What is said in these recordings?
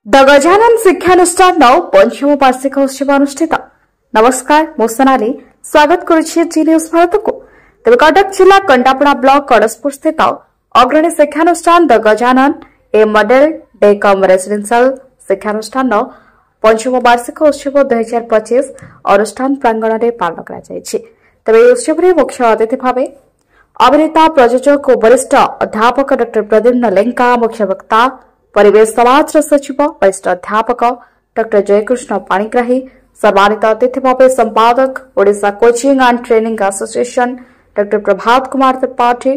The Gajanan शिक्षानुष्ठान पंचम वार्षिक उत्सव अनुष्ठित। नमस्कार, मो सोनाली स्वागत करुछि जी न्यूज भारत को। तेज कटक जिला कंटापड़ा ब्लॉक कड़सपुर स्थित अग्रणी शिक्षानुष्ठान द गजानन ए मॉडल डे कम रेसिडेंशियल शिक्षानुष्ठान पंचम वार्षिक उत्सव 2025 अनुष्ठान प्रांगण में पालन कर उत्सव में मुख्य अतिथि भाव अभिनेता प्रयोजक और वरिष्ठ अध्यापक डॉ प्रद्युम्न लेंका, मुख्य वक्ता परिवेश समाज सचिव वरिष्ठ अध्यापक डॉ जयकृष्ण पाणिग्राही, सम्मानित अतिथि भाव संपादक Odisha coaching and training association डॉ प्रभात कुमार त्रिपाठी,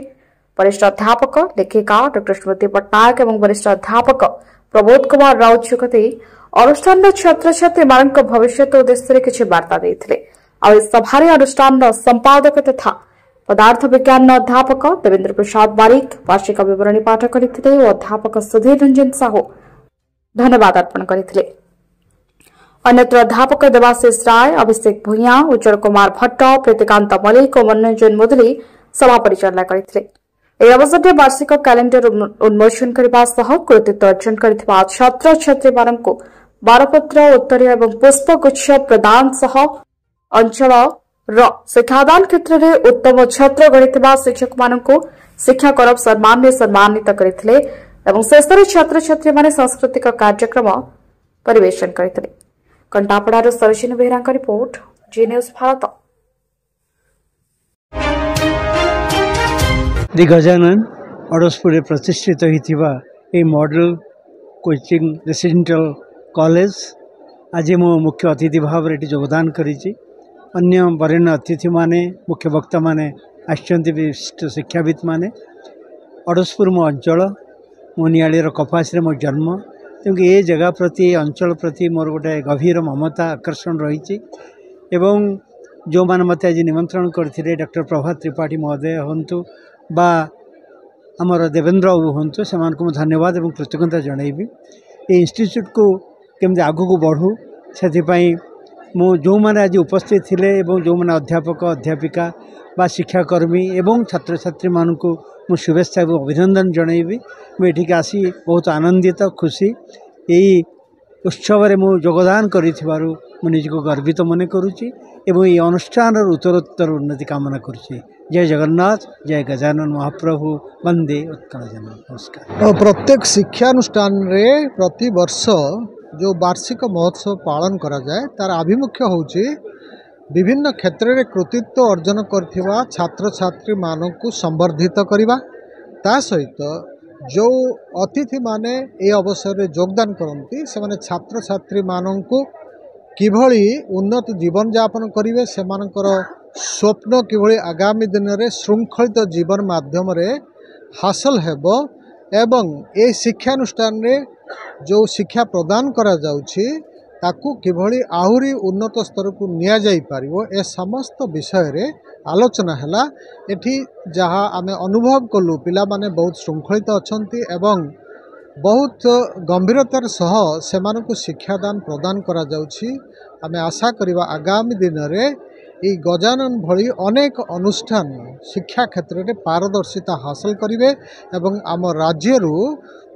वरिष्ठ अध्यापक लेखिका डॉ स्मृति पट्टनायक और वरिष्ठ अध्यापक प्रबोध कुमार राउत जोगदे अनुष्ठान छात्र छात्री मान भविष्य उद्देश्य किसी वार्ता देते। सभारे अनुष्ठान संपादक तथा पदार्थ विज्ञान अध्यापक देवेंद्र प्रसाद बारिक वार्षिक विवरणी पाठ करते और अध्यापक सुधीर रंजन साहू धन्यवाद अर्पण करते। अन्यत्र अध्यापक देवाशीष राय, अभिषेक भूया, उज्जवल कुमार भट्ट, प्रीतिकांत मल्लिक और मनोरंजन मुदुली सभा परिचालना करते। यह अवसर में वार्षिक कैलेंडर उन्मोचन करने कृतित्व अर्जन कर छात्र छात्री मान बारपत्र उत्तरीय और पुष्पगुच्छ प्रदान सह अंचल शिक्षादान क्षेत्र में उत्तम छात्र गढ़ी शिक्षक मान शिक्षा करब सम्मान में सम्मानित करते। शेष छात्र छात्री मान सांस्कृतिक कार्यक्रम परिवेशन करते। कंटापड़ार Sarojini Behera report, Zee news Bharat. The Gajanan Adaspur प्रतिष्ठित होता ये मॉडल कोचिंग रेसिडेंशियल कॉलेज आज मो मुख्य अतिथि भाव में योगदान करी। अन्य वरेण्य अतिथि माने मुख्य वक्ता माने आछंती विशिष्ट शिक्षाविद माने। अड़सपुर मो अंचल, मो नियालीर कपास मो जन्म, क्योंकि ये जगह प्रति अंचल प्रति मोर गोटे गभीर ममता आकर्षण रही। एवं जो मैंने मत आज निमंत्रण करते डॉ प्रभात त्रिपाठी महोदय हूँ बा आमर देवेंद्र बाबू हूँ से धन्यवाद और कृतज्ञता जनइबी। ये इंस्टीट्यूट को केमती आगू को बढ़ू से मु जो मैंने आज उपस्थित थिले एवं जो मैंने अध्यापक अध्यापिका बा शिक्षाकर्मी एवं छात्र छात्री मान को मु शुभेच्छा और अभिनंदन जनइबी। मुझे आसी बहुत आनंदित खुशी यही उत्सव में मु योगदान करूँ निजको गर्वित मन करुच्ची एवं ये अनुष्ठान उत्तरोत्तर उन्नति कामना करुच्ची। जय जगन्नाथ, जय गजानन महाप्रभु, वंदे उत्कल जननी। नमस्कार। प्रत्येक शिक्षानुष्ठान रे प्रति वर्ष जो वार्षिक महोत्सव पालन करा जाए तार आभिमुख्य होची विभिन्न क्षेत्र में कृतित्व अर्जन करथिबा छात्र छात्री मानक संवर्धित करवा। ता सहित जो अतिथि माने ए अवसर रे योगदान करती से माने छात्र छात्री मानक किभली उन्नत जीवन यापन करिवे, सेमानकर स्वप्न किभली आगामी दिन में श्रृंखलित जीवन माध्यम रे हासिल हेबो एवं ए शिक्षानुष्ठान रे जो शिक्षा प्रदान करा जाउछि ताकू किभली आहुरी उन्नत स्तर को निया जाई पारिबो ए समस्त विषय रे आलोचना हैला। एठी जहाँ आमे अनुभव कलु पिला माने बहुत श्रृंखलित अछंती एवं बहुत गंभीरतार सह सेमानकु शिक्षादान प्रदान करा जाउछि। आमे आशा करिबा आगामी दिन रे ई गजानन भली अनेक अनुष्ठान शिक्षा क्षेत्र में पारदर्शिता हासिल करिवे एवं आम राज्यरू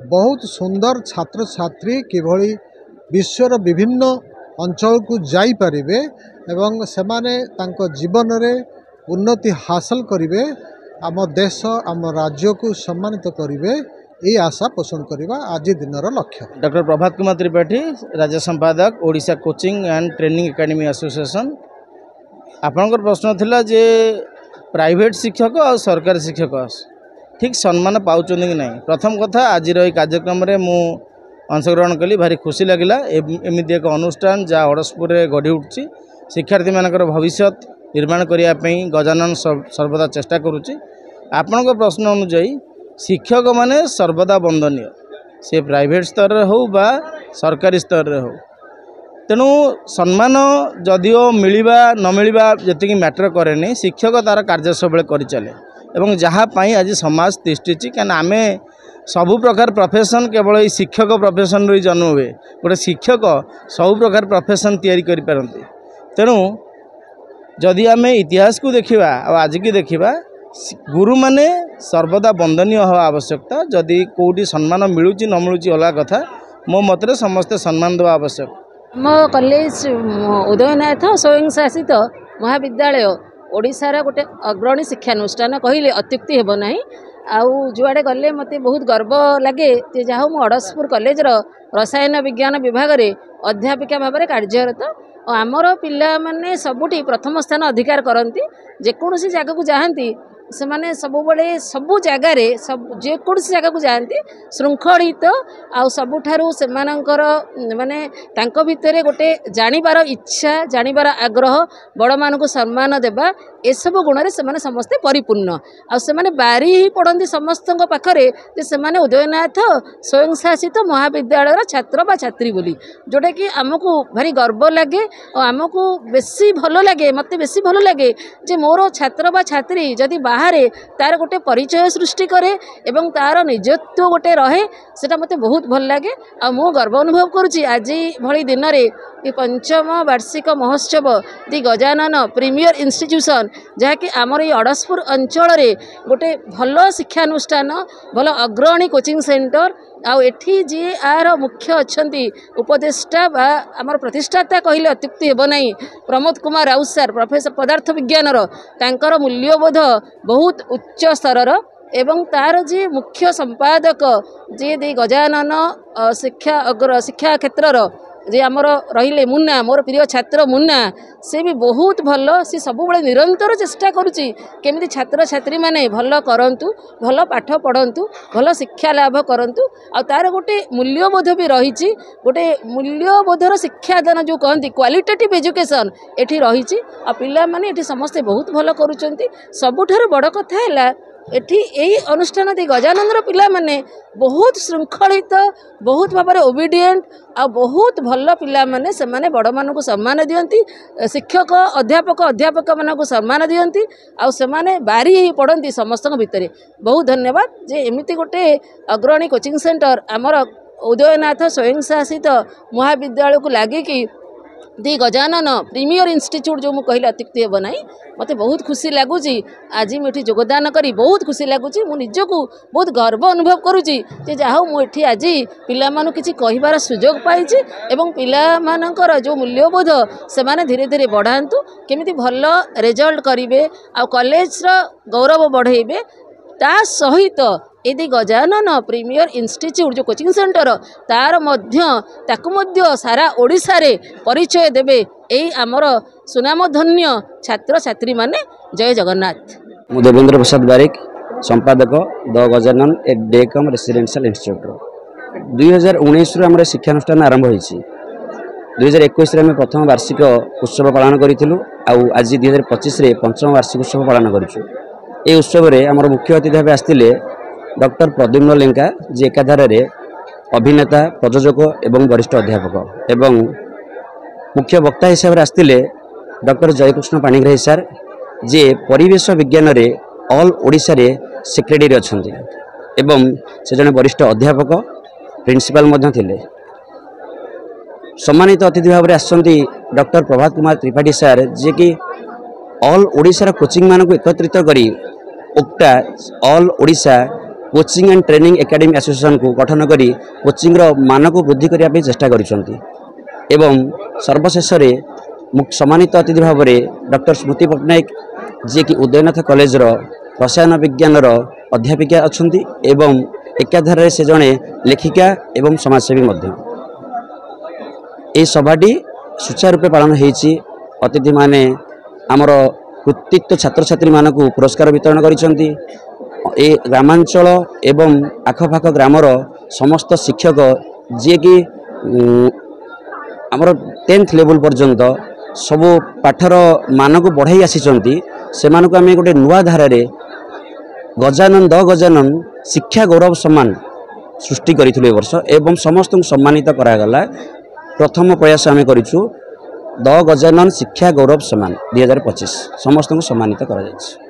बहुत सुंदर छात्र छात्री किभली विश्वर विभिन्न अंचल को जाई परिवे एवं सेमाने तांको जीवन रे उन्नति हासिल करिवे, आम देश आम राज्य को सम्मानित करिवे, ये आशा पोषण करवा आज दिनर लक्ष्य। डॉ प्रभात कुमार त्रिपाठी, राज्य संपादक Odisha coaching and training academy association. आपनकर प्रश्न थिला जे प्राइवेट शिक्षक और सरकारी शिक्षक ठीक सम्मान पाउछन कि नहीं। प्रथम कथा आज कार्यक्रम रे मु अंशग्रहण कली, भारी खुशी लगिला। एमती एक अनुष्ठान जहाँ अड़सपुर गढ़ी उठुची शिक्षार्थी मानकर भविष्य निर्माण करने गजानन सर्वदा चेष्टा करुच्ची। आपनकर प्रश्न अनुजाई शिक्षक माने सर्वदा वंदनीय, से प्राइवेट स्तर हो बा सरकारी स्तर हो। तेणु सम्मान जदिओ मिलवा न मिलवा जी मैटर कैनि, शिक्षक तार कार्य सब कर चले एवं जहाँपाई आज समाज तिष्ठी। क्या आमे सबु प्रकार प्रोफेशन केवल शिक्षक प्रोफेशन रही जन्म हुए, गोटे शिक्षक सबु प्रकार प्रोफेशन तैयारी करि पारंती। तेणु जदि आमे इतिहास को देखिबा और आज की देखिबा, गुरु माने सर्वदा वंदनीय हवा आवश्यकता। जदि कोटी सम्मान मिलूची न मिलूची अलग कथा, मो मतरे समस्ते सम्मान देवा आवश्यक। मो कॉलेज उदयनाथ स्वयं शासित महाविद्यालय ओडिशार गोटे अग्रणी शिक्षानुष्ठान कहले अत्युक्ति हेब नाही। आउ जुआड़े गले मत बहुत गर्व लगे जहाँ मु अड़सपुर कॉलेज रसायन विज्ञान विभाग में अध्यापिका भाव में कार्यरत। आमर पिला माने सबुठी प्रथम स्थान अधिकार करती जेकोसी जगह को जाती से माने सबुबले सबु जगार सब जेकोसी जगह को जाती श्रृंखलित आउ सबुठारु से मानकर माने तांको भितरे गोटे जानिबार इच्छा जानिबार आग्रह बड़ मान को सम्मान देबा ए सब गुण से माने समस्ते परिपूर्ण आ से माने बारी ही पढ़ती समस्त पाखरे जे से माने उदयनाथ स्वयं शासित महाविद्यालय छात्र बा छात्री बोली जोटा कि आमको भारी गर्व लगे और आमको बेसी भल लगे मत बेसी भल लगे जे मोर छात्र बा छात्री जदि बाहर तार गोटे परिचय सृष्टि करे एवं तार निजत्व गोटे रहे सेटा मते बहुत भल लगे आ मो गर्व अनुभव करुच्ची आज भली दिन में पंचम वार्षिक महोत्सव दि गजानन प्रीमियर इंस्टीट्यूशन जहाँकि आमर ये अड़सपुर अंचल गोटे भल शिक्षानुष्ठान भल अग्रणी कोचिंग सेंटर आउ एठी जी आर मुख्य अच्छी उपदेष्टा बा आमर प्रतिष्ठाता कहले अत्युक्ति हेब नहीं प्रमोद कुमार राउत सर प्रोफेसर पदार्थ विज्ञान तांकर मूल्यबोध बहुत उच्च स्तर एवं तार जी मुख्य संपादक जी दे गजानन शिक्षा क्षेत्र जे आमर रहिले मुन्ना मोर प्रिय छात्र मुन्ना से भी बहुत भल सी सब बड़े निरंतर चेष्टा करुच्ची केमिति छात्र छात्री माने भल करंतु भल पाठ पढ़ंतु भल शिक्षा लाभ करंतु आ तार गोटे मूल्यबोध भी रही गोटे मूल्यबोधर शिक्षादान जो कहती क्वालिटेटिव एजुकेशन एठी रही आ पिला माने एठी समस्ते बहुत भल करुचंती। सबुठार बड़ कथा है एठी यही अनुष्ठान दे गजानंदर पिला माने बहुत श्रृंखलित बहुत भाव में ओबिडिएंट आ बहुत भल पिला माने से माने बड़ मान को सम्मान दियंती शिक्षक अध्यापक अध्यापक मान को सम्मान दियंती आ से माने बारी ही पढ़ती समस्त भितर। बहुत धन्यवाद जे एमिति गोटे अग्रणी कोचिंग सेंटर आमर उदयनाथ स्वयं शासित महाविद्यालय को लगे कि दि गजानन प्रीमियर इंस्टीट्यूट जो मुझे कहले अत्युक्ति हेब नहीं मत बहुत खुशी लगुच आज मुझे योगदान करी बहुत खुशी लगुच निजको बहुत गर्व अनुभव करुच्ची जहाँ मुझे आज पिला किसी कहबार सुजोग पाई एवं पिलामानकर जो मूल्यबोध से माने धीरे धीरे बढ़ातु केमिति भल रिजल्ट करेंगे आ कॉलेज गौरव बढ़ेबे ता सहित यदि गजानन प्रीमियर इंस्टीट्यूट जो कोचिंग सेंटर तार मध्य सारा ओडिशा रे परिचय देवे यही आमर सुनामधन्य छात्र छात्री माने। जय जगन्नाथ। मु देवेंद्र प्रसाद बारिक संपादक the Gajanan a day cum residential institute 2019 आम शिक्षानुष्ठान आरंभ होती 2021 आम प्रथम वार्षिक उत्सव पालन करूँ आज 2025 पंचम वार्षिक उत्सव पालन करूँ। ये उत्सव आमर मुख्य अतिथि भाव आसते डॉक्टर प्रद्युम्न लेंका जी एकाधार अभिनेता प्रयोजक एवं वरिष्ठ अध्यापक एवं मुख्य वक्ता हिसाब से आसते डॉक्टर जयकृष्ण पाणिग्राही सार जे परिवेश विज्ञान रे ऑल ओडिशा रे सेक्रेटरी अच्छा एवं से जने वरिष्ठ अध्यापक प्रिंसिपाल थिले। सम्मानित अतिथि भाव आसछन्ती डॉक्टर प्रभात कुमार त्रिपाठी सार जे कि ऑल ओडिशा कोचिंग मान को एकत्रित करी octa all Odisha coaching and training academy association को गठन करी कोचिंग मान को वृद्धि करने चेष्टा करिसंती एवं सर्वशेष सम्मानित अतिथि भाव में डॉक्टर स्मृति पट्टनायक जी कि उदयनाथ कॉलेज रसायन विज्ञान अध्यापिका अच्छी एवं एकाधार से जड़े लेखिका एवं समाजसेवी मध्य। यह सभाटी सुचारूपे पालन होती अतिथि माने आमर कृतित्व छात्र छात्री मान को पुरस्कार वितरण करिसंती। ए ग्रामांचल एवं आखपाख ग्रामर समस्त शिक्षक जी कि आमर 10th लेवल पर्यंत सबू पाठर मान को बढ़ाई आसी से आम गोटे नुआ धारा गजानन द गजानन शिक्षा गौरव सम्मान सृष्टि करिथिलु ए वर्ष एवं समस्त को सम्मानित करागला। प्रथम प्रयास आम करिछु द गजानन शिक्षा गौरव सम्मान 2025 समस्त को सम्मानित करा जायछि।